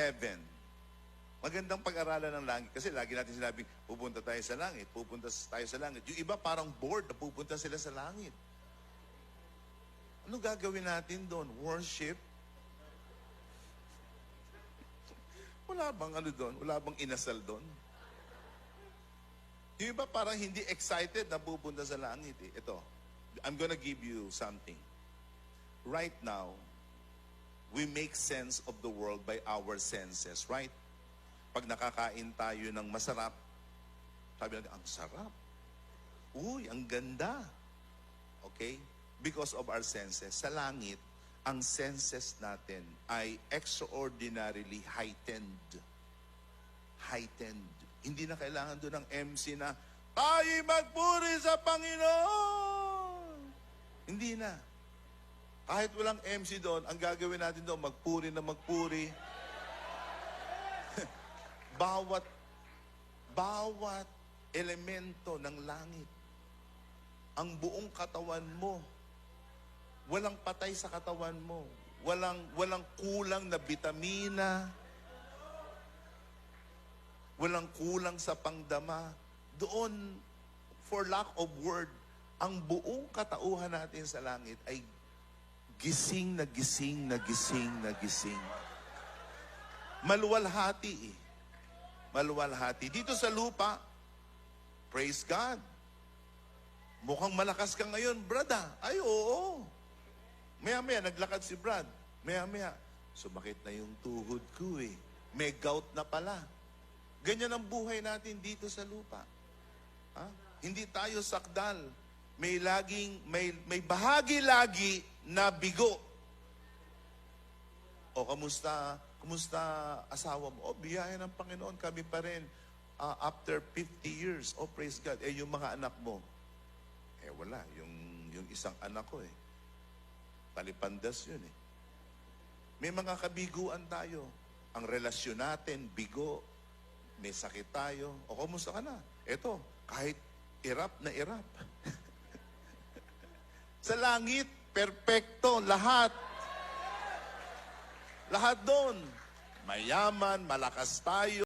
heaven. Magandang pag-aralan ng langit. Kasi lagi natin sinabing, pupunta tayo sa langit, pupunta tayo sa langit. Yung iba parang bored na pupunta sila sa langit. Ano gagawin natin doon? Worship? Wala bang ano doon? Wala bang inasal doon? Yung iba parang hindi excited na pupunta sa langit. Ito, I'm gonna give you something. Right now, we make sense of the world by our senses, right? Pag nakakain tayo ng masarap, sabi natin, ang sarap. Uy, ang ganda. Okay? Because of our senses. Sa langit, ang senses natin ay extraordinarily heightened. Heightened. Hindi na kailangan doon ng MC na, tayo magpuri sa Panginoon. Hindi na. Kahit walang MC doon, ang gagawin natin doon, magpuri na magpuri. bawat elemento ng langit, ang buong katawan mo, walang patay sa katawan mo, walang kulang na bitamina, walang kulang sa pangdama. Doon, for lack of word, ang buong katauhan natin sa langit ay gising na gising na gising na gising. Maluwalhati eh. Maluwalhati. Dito sa lupa, praise God. Mukhang malakas ka ngayon, Brad ah. Ay, oo. Maya-maya, naglakad si Brad. Maya-maya, sumakit na yung tuhod ko eh. May gout na pala. Ganyan ang buhay natin dito sa lupa. Ha? Hindi tayo sakdal. May bahagi lagi na bigo. O, kamusta asawa mo? O, biyaya ng Panginoon, kami pa rin. After 50 years, oh, praise God. Eh, yung mga anak mo, eh, wala. Yung isang anak ko, eh. Palipandas yun, eh. May mga kabiguan tayo. Ang relasyon natin, bigo. May sakit tayo. O, kumusta ka na? Eto, kahit irap na irap. Sa langit, perpekto, lahat. Lahat doon. Mayaman, malakas tayo.